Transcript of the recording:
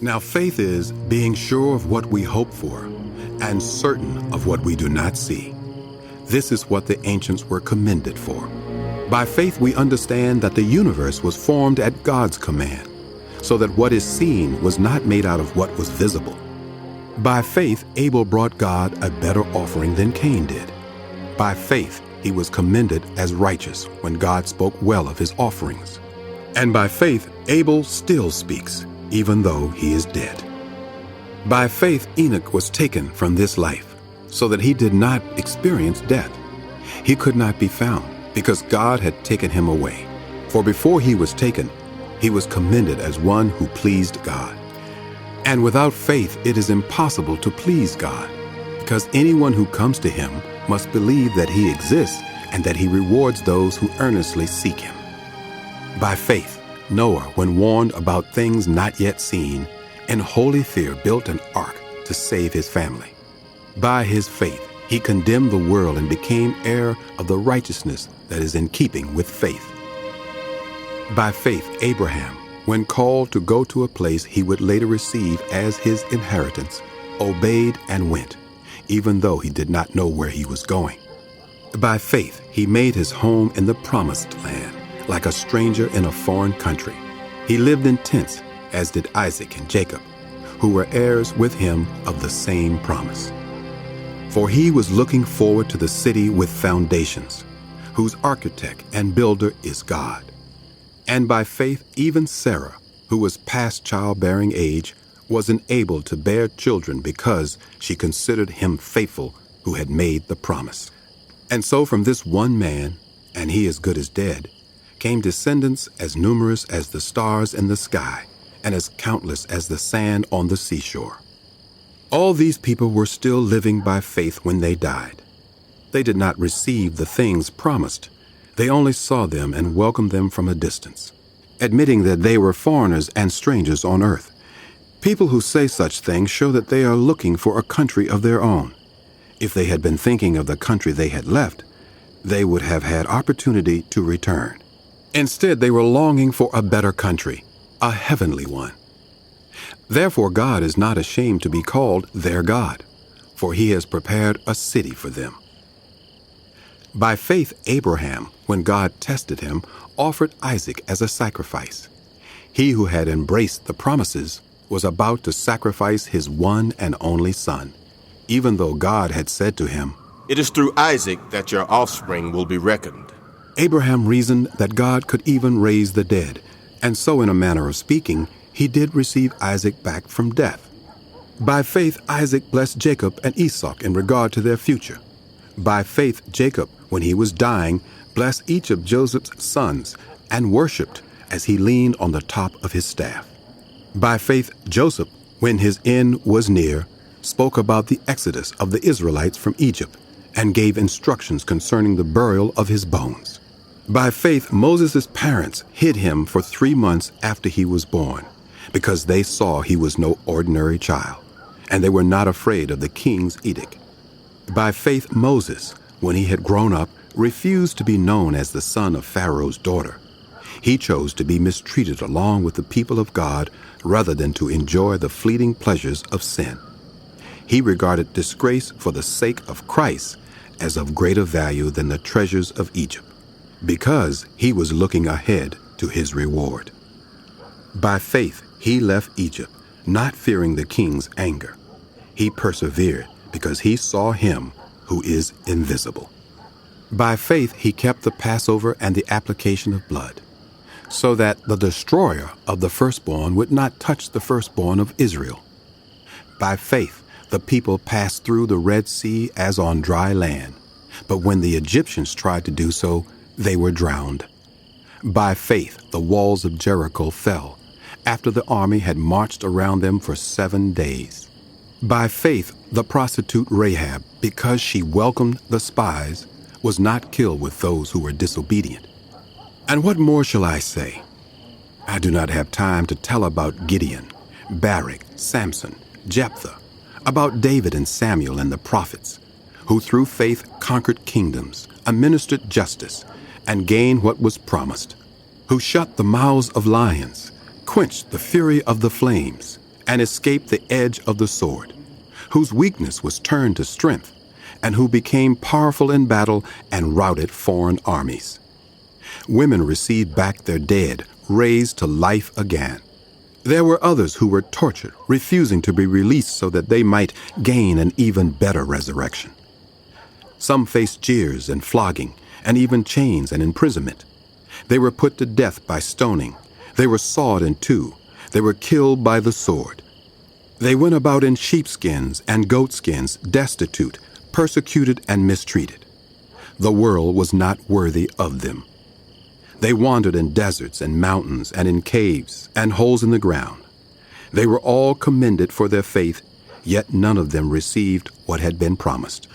Now faith is being sure of what we hope for and certain of what we do not see. This is what the ancients were commended for. By faith we understand that the universe was formed at God's command, so that what is seen was not made out of what was visible. By faith Abel brought God a better offering than Cain did. By faith he was commended as righteous when God spoke well of his offerings. And by faith Abel still speaks, even though he is dead. By faith Enoch was taken from this life, so that he did not experience death. He could not be found, because God had taken him away. For before he was taken, he was commended as one who pleased God. And without faith it is impossible to please God, because anyone who comes to him must believe that he exists and that he rewards those who earnestly seek him. By faith, Noah, when warned about things not yet seen, in holy fear built an ark to save his family. By his faith, he condemned the world and became heir of the righteousness that is in keeping with faith. By faith, Abraham, when called to go to a place he would later receive as his inheritance, obeyed and went, even though he did not know where he was going. By faith, he made his home in the promised land, like a stranger in a foreign country. He lived in tents, as did Isaac and Jacob, who were heirs with him of the same promise. For he was looking forward to the city with foundations, whose architect and builder is God. And by faith, even Sarah, who was past childbearing age, was enabled to bear children because she considered him faithful who had made the promise. And so from this one man, and he as good as dead, came descendants as numerous as the stars in the sky and as countless as the sand on the seashore. All these people were still living by faith when they died. They did not receive the things promised. They only saw them and welcomed them from a distance, admitting that they were foreigners and strangers on earth. People who say such things show that they are looking for a country of their own. If they had been thinking of the country they had left, they would have had opportunity to return. Instead, they were longing for a better country, a heavenly one. Therefore, God is not ashamed to be called their God, for he has prepared a city for them. By faith, Abraham, when God tested him, offered Isaac as a sacrifice. He who had embraced the promises was about to sacrifice his one and only son, even though God had said to him, "It is through Isaac that your offspring will be reckoned." Abraham reasoned that God could even raise the dead, and so in a manner of speaking, he did receive Isaac back from death. By faith, Isaac blessed Jacob and Esau in regard to their future. By faith, Jacob, when he was dying, blessed each of Joseph's sons and worshipped as he leaned on the top of his staff. By faith, Joseph, when his end was near, spoke about the exodus of the Israelites from Egypt and gave instructions concerning the burial of his bones. By faith, Moses' parents hid him for 3 months after he was born, because they saw he was no ordinary child, and they were not afraid of the king's edict. By faith, Moses, when he had grown up, refused to be known as the son of Pharaoh's daughter. He chose to be mistreated along with the people of God rather than to enjoy the fleeting pleasures of sin. He regarded disgrace for the sake of Christ as of greater value than the treasures of Egypt, because he was looking ahead to his reward. By faith, he left Egypt, not fearing the king's anger. He persevered because he saw him who is invisible. By faith, he kept the Passover and the application of blood, so that the destroyer of the firstborn would not touch the firstborn of Israel. By faith, the people passed through the Red Sea as on dry land, but when the Egyptians tried to do so, they were drowned. By faith, the walls of Jericho fell, after the army had marched around them for 7 days. By faith, the prostitute Rahab, because she welcomed the spies, was not killed with those who were disobedient. And what more shall I say? I do not have time to tell about Gideon, Barak, Samson, Jephthah, about David and Samuel and the prophets, who through faith conquered kingdoms, administered justice, and gained what was promised, who shut the mouths of lions, quenched the fury of the flames, and escaped the edge of the sword, whose weakness was turned to strength, and who became powerful in battle and routed foreign armies. Women received back their dead, raised to life again. There were others who were tortured, refusing to be released so that they might gain an even better resurrection. Some faced jeers and flogging, and even chains and imprisonment. They were put to death by stoning. They were sawed in two. They were killed by the sword. They went about in sheepskins and goatskins, destitute, persecuted, and mistreated. The world was not worthy of them. They wandered in deserts and mountains and in caves and holes in the ground. They were all commended for their faith, yet none of them received what had been promised.